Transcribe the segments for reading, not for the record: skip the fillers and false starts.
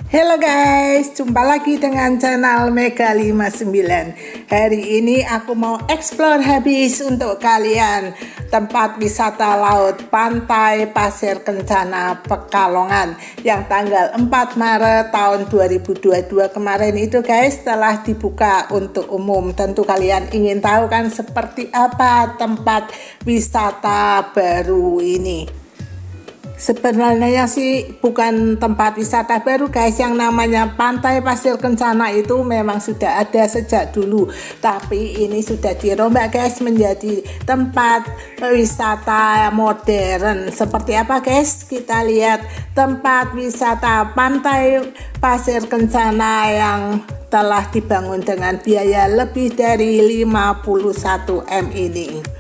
Halo guys, jumpa lagi dengan channel Mega 59. Hari ini aku mau explore habis untuk kalian tempat wisata laut Pantai Pasir Kencana Pekalongan yang tanggal 4 Maret tahun 2022 kemarin itu guys telah dibuka untuk umum. Tentu kalian ingin tahu kan seperti apa tempat wisata baru ini. Sebenarnya sih bukan tempat wisata baru guys, yang namanya Pantai Pasir Kencana itu memang sudah ada sejak dulu, tapi ini sudah dirombak guys menjadi tempat wisata modern. Seperti apa guys? Kita lihat tempat wisata Pantai Pasir Kencana yang telah dibangun dengan biaya lebih dari 51 M ini.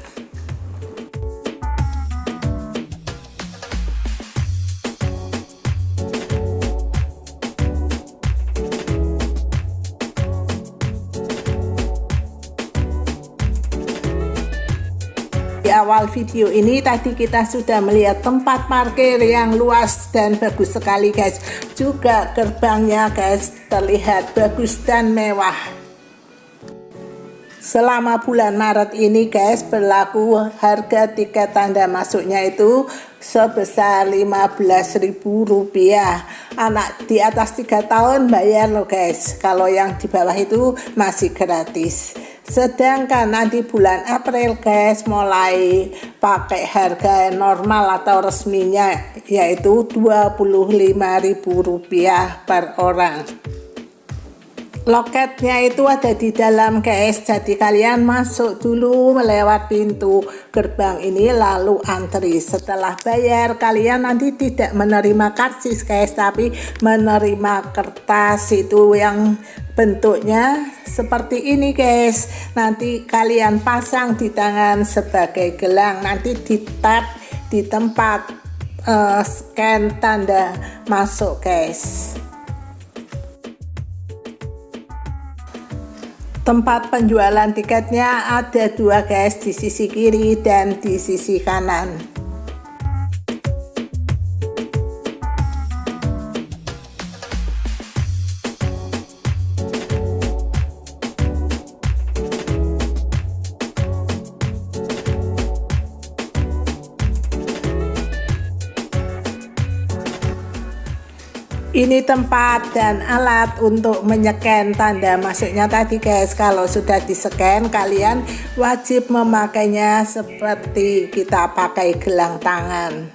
Di awal video ini tadi kita sudah melihat tempat parkir yang luas dan bagus sekali guys. Juga gerbangnya guys terlihat bagus dan mewah. Selama bulan Maret ini guys berlaku harga tiket tanda masuknya itu sebesar Rp15.000. Anak di atas 3 tahun bayar loh guys, kalau yang di bawah itu masih gratis. Sedangkan nanti bulan April guys mulai pakai harga normal atau resminya yaitu Rp25.000 per orang. Loketnya itu ada di dalam guys, jadi kalian masuk dulu melewat pintu gerbang ini lalu antri. Setelah bayar kalian nanti tidak menerima karcis guys, tapi menerima kertas itu yang bentuknya seperti ini guys. Nanti kalian pasang di tangan sebagai gelang, nanti di tap di tempat scan tanda masuk guys. Tempat penjualan tiketnya ada 2 guys, di sisi kiri dan di sisi kanan. Ini tempat dan alat untuk menyeken tanda masuknya tadi guys. Kalau sudah di-scan kalian wajib memakainya seperti kita pakai gelang tangan.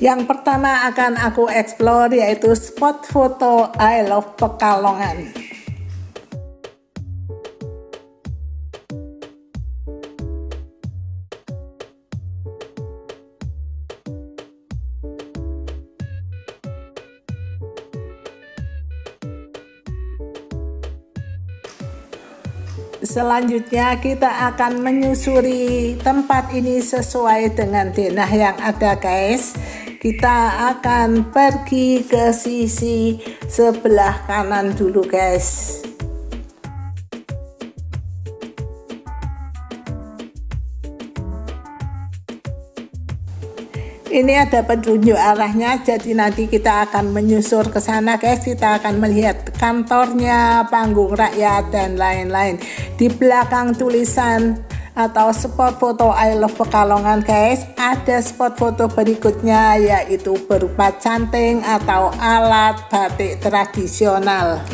Yang pertama akan aku explore yaitu spot foto I Love Pekalongan. Selanjutnya kita akan menyusuri tempat ini sesuai dengan denah yang ada guys. Kita akan pergi ke sisi sebelah kanan dulu guys. Ini ada petunjuk arahnya, jadi nanti kita akan menyusur ke sana guys. Kita akan melihat kantornya, panggung rakyat dan lain-lain. Di belakang tulisan atau spot foto I Love Pekalongan guys, ada spot foto berikutnya yaitu berupa canting atau alat batik tradisional.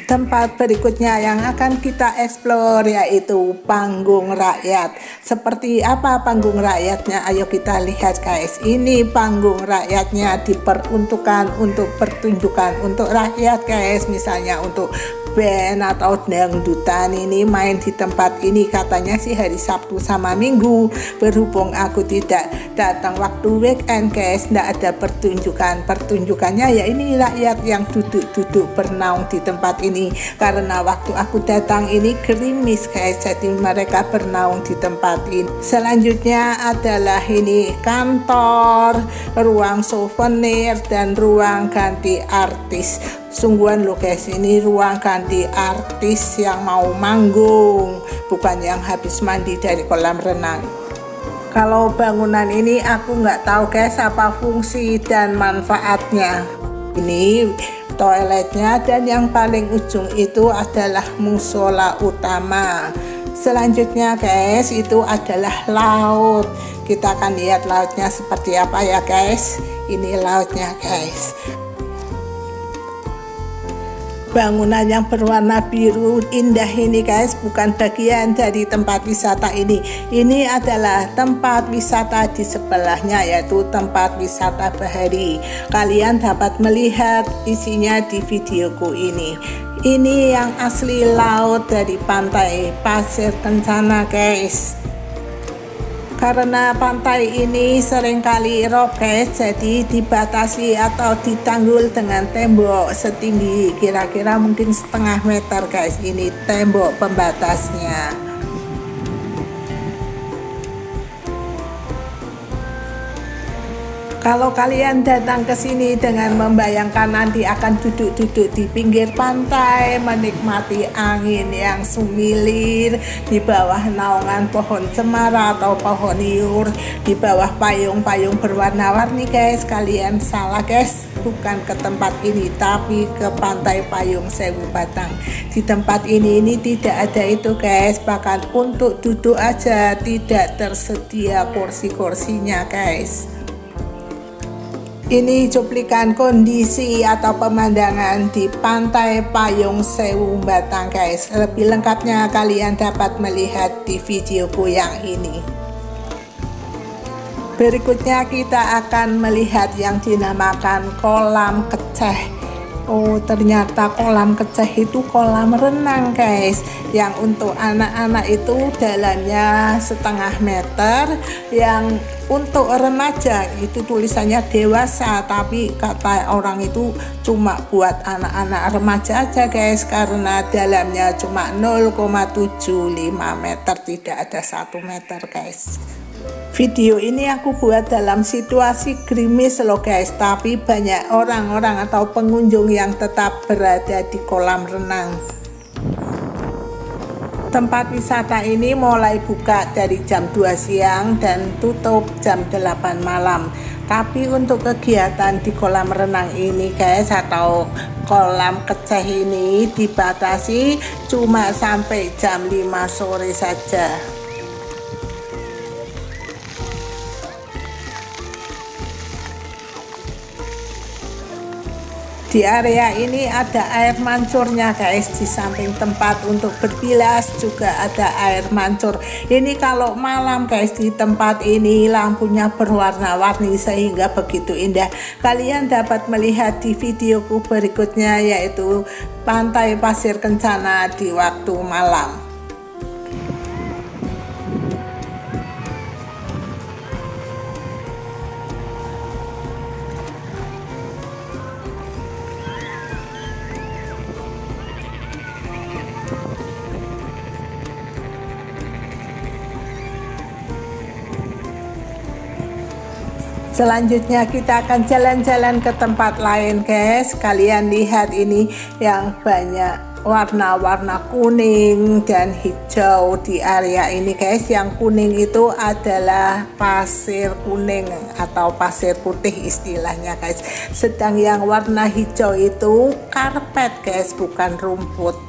Tempat berikutnya yang akan kita explore yaitu panggung rakyat. Seperti apa panggung rakyatnya? Ayo kita lihat guys. Ini panggung rakyatnya diperuntukkan untuk pertunjukan untuk rakyat guys. Misalnya untuk band atau dangdutan ini main di tempat ini, katanya sih hari Sabtu sama Minggu. Berhubung aku tidak datang waktu weekend guys, tidak ada pertunjukannya ya ini rakyat yang duduk-duduk bernaung di tempat ini. ini, karena waktu aku datang ini gerimis guys, jadi mereka bernaung di tempat ini. Selanjutnya adalah ini kantor, ruang souvenir, dan ruang ganti artis. Sungguhan loh guys, ini ruang ganti artis yang mau manggung, bukan yang habis mandi dari kolam renang. Kalau bangunan ini aku nggak tahu guys apa fungsi dan manfaatnya. Ini toiletnya, dan yang paling ujung itu adalah musola utama. Selanjutnya guys, itu adalah laut. Kita akan lihat lautnya seperti apa ya guys. Ini lautnya guys. Bangunan yang berwarna biru indah ini guys bukan bagian dari tempat wisata ini. Ini adalah tempat wisata di sebelahnya, yaitu tempat wisata bahari. Kalian dapat melihat isinya di videoku ini. Ini yang asli laut dari pantai Pasir Kencana guys. Karena pantai ini seringkali rob guys, jadi dibatasi atau ditanggul dengan tembok setinggi kira-kira mungkin setengah meter guys. Ini tembok pembatasnya. Kalau kalian datang ke sini dengan membayangkan nanti akan duduk-duduk di pinggir pantai, menikmati angin yang sumilir, di bawah naungan pohon cemara atau pohon liur, di bawah payung-payung berwarna-warni guys, kalian salah guys. Bukan ke tempat ini, tapi ke pantai Payung Sewu Batang. Di tempat ini tidak ada itu guys, bahkan untuk duduk aja tidak tersedia kursi-kursinya guys. Ini cuplikan kondisi atau pemandangan di pantai Payung Sewu Batang guys. Lebih lengkapnya kalian dapat melihat di videoku yang ini. Berikutnya kita akan melihat yang dinamakan kolam keceh. Oh, ternyata kolam keceh itu kolam renang guys, yang untuk anak-anak itu dalamnya setengah meter, yang untuk remaja itu tulisannya dewasa, tapi kata orang itu cuma buat anak-anak remaja aja guys, karena dalamnya cuma 0,75 meter, tidak ada 1 meter guys. Video ini aku buat dalam situasi gerimis loh guys, tapi banyak orang-orang atau pengunjung yang tetap berada di kolam renang. Tempat wisata ini mulai buka dari jam 2 siang dan tutup jam 8 malam. Tapi untuk kegiatan di kolam renang ini guys, atau kolam keceh ini dibatasi cuma sampai jam 5 sore saja. Di area ini ada air mancurnya guys, di samping tempat untuk berbilas juga ada air mancur. Ini kalau malam guys, di tempat ini lampunya berwarna-warni sehingga begitu indah. Kalian dapat melihat di videoku berikutnya, yaitu Pantai Pasir Kencana di waktu malam. Selanjutnya kita akan jalan-jalan ke tempat lain guys. Kalian lihat ini yang banyak warna-warna kuning dan hijau di area ini guys. Yang kuning itu adalah pasir kuning atau pasir putih istilahnya guys. Sedang yang warna hijau itu karpet guys, bukan rumput.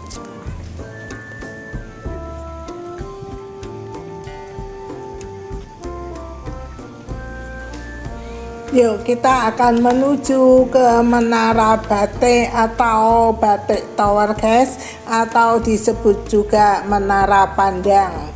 Yuk kita akan menuju ke Menara Batik atau Batik Tower guys, atau disebut juga Menara Pandang.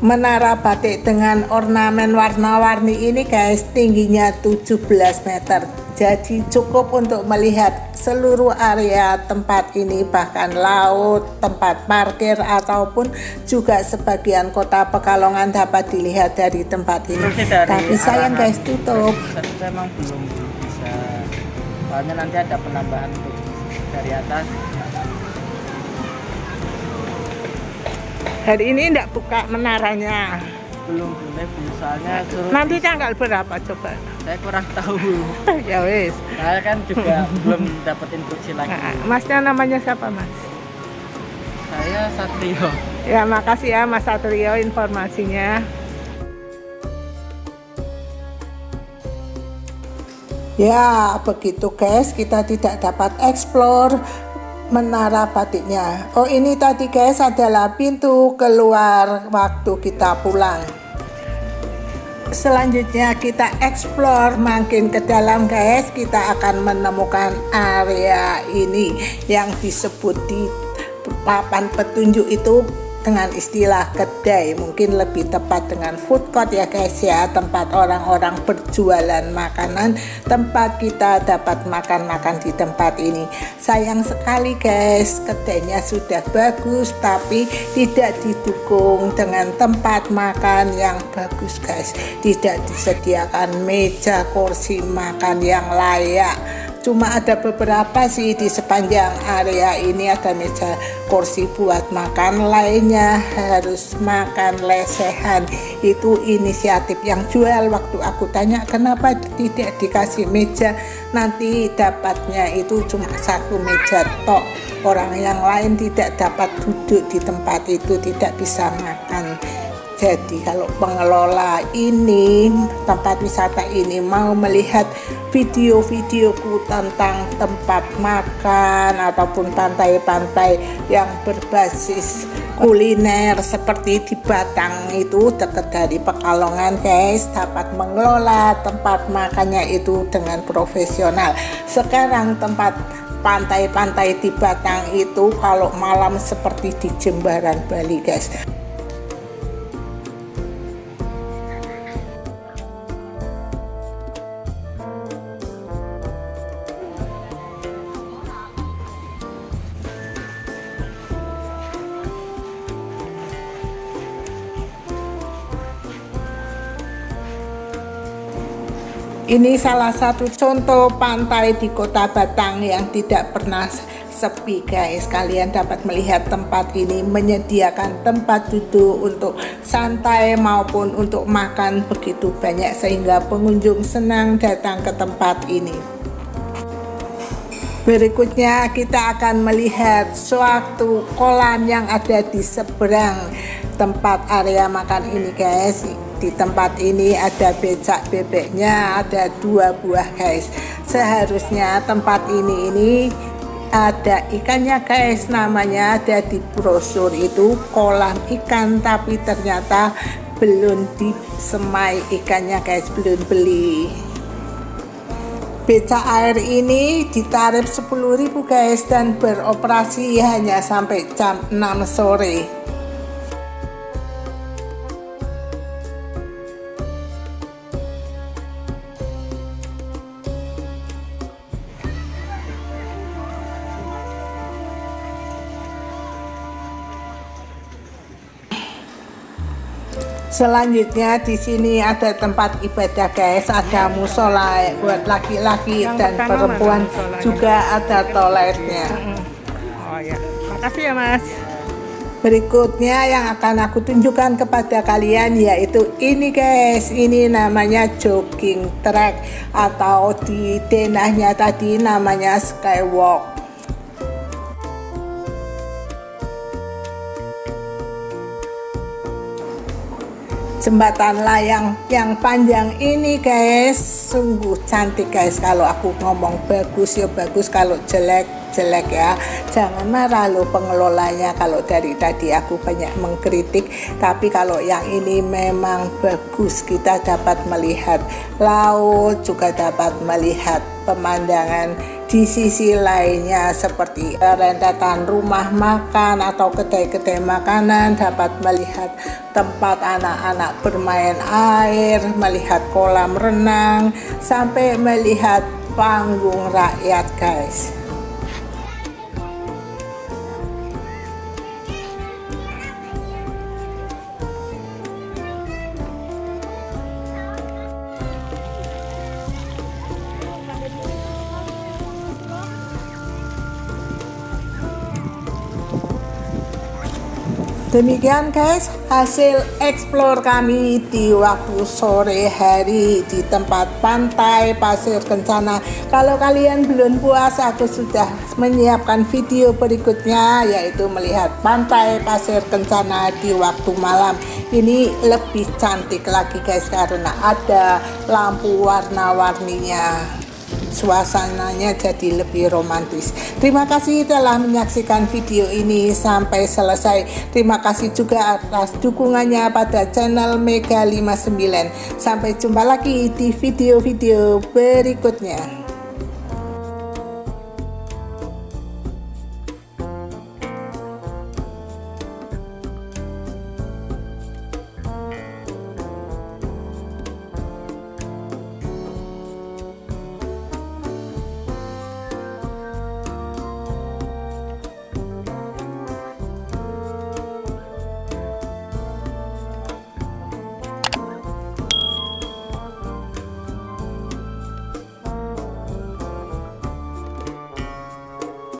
Menara batik dengan ornamen warna-warni ini guys, tingginya 17 meter. Jadi cukup untuk melihat seluruh area tempat ini, bahkan laut, tempat parkir, ataupun juga sebagian kota Pekalongan dapat dilihat dari tempat ini. Tapi sayang guys, tutup. Memang belum bisa, soalnya nanti ada penambahan untuk dari atas. Hari ini enggak buka menaranya. Belum boleh soalnya suruh. Nanti tanggal berapa coba? Saya kurang tahu. Ya wis. Saya kan juga belum dapat instruksi lagi. Masnya namanya siapa, Mas? Saya Satrio. Ya, makasih ya Mas Satrio informasinya. Ya, begitu guys, kita tidak dapat explore menara batiknya. Oh, ini tadi guys adalah pintu keluar waktu kita pulang. Selanjutnya kita explore makin ke dalam guys, kita akan menemukan area ini yang disebut di papan petunjuk itu dengan istilah kedai, mungkin lebih tepat dengan food court ya guys ya, tempat orang-orang berjualan makanan, tempat kita dapat makan-makan di tempat ini. Sayang sekali guys, kedainya sudah bagus tapi tidak didukung dengan tempat makan yang bagus guys, tidak disediakan meja kursi makan yang layak. Cuma ada beberapa sih di sepanjang area ini ada meja kursi buat makan, lainnya harus makan lesehan. Itu inisiatif yang jual. Waktu aku tanya kenapa tidak dikasih meja, nanti dapatnya itu cuma satu meja tok, orang yang lain tidak dapat duduk di tempat itu, tidak bisa makan. Jadi kalau pengelola ini, tempat wisata ini mau melihat video-videoku tentang tempat makan ataupun pantai-pantai yang berbasis kuliner seperti di Batang itu dekat dari Pekalongan guys, dapat mengelola tempat makannya itu dengan profesional. Sekarang tempat pantai-pantai di Batang itu kalau malam seperti di Jembaran Bali guys. Ini salah satu contoh pantai di Kota Batang yang tidak pernah sepi guys. Kalian dapat melihat tempat ini menyediakan tempat duduk untuk santai maupun untuk makan begitu banyak sehingga pengunjung senang datang ke tempat ini. Berikutnya kita akan melihat suatu kolam yang ada di seberang tempat area makan ini guys. Di tempat ini ada becak bebeknya, ada 2 buah guys. Seharusnya tempat ini ada ikannya guys, namanya ada di brosur itu kolam ikan, tapi ternyata belum disemai ikannya guys, belum beli. Becak air ini ditarif 10.000 guys dan beroperasi hanya sampai jam 6 sore. Selanjutnya di sini ada tempat ibadah guys, ada musola buat laki-laki dan perempuan, juga ada toiletnya. Oh ya, makasih ya Mas. Berikutnya yang akan aku tunjukkan kepada kalian yaitu ini guys, ini namanya jogging track atau di denahnya tadi namanya skywalk. Jembatan layang yang panjang ini guys sungguh cantik guys. Kalau aku ngomong bagus ya bagus, kalau jelek jelek ya. Jangan marah loh pengelolanya kalau dari tadi aku banyak mengkritik, tapi kalau yang ini memang bagus. Kita dapat melihat laut, juga dapat melihat pemandangan di sisi lainnya seperti rentetan rumah makan atau kedai-kedai makanan, dapat melihat tempat anak-anak bermain air, melihat kolam renang, sampai melihat panggung rakyat guys. Demikian guys, hasil explore kami di waktu sore hari di tempat pantai Pasir Kencana. Kalau kalian belum puas, aku sudah menyiapkan video berikutnya, yaitu melihat pantai Pasir Kencana di waktu malam. Ini lebih cantik lagi guys, karena ada lampu warna-warninya. Suasananya jadi lebih romantis. Terima kasih telah menyaksikan video ini sampai selesai. Terima kasih juga atas dukungannya pada channel Mega 59. Sampai jumpa lagi di video-video berikutnya.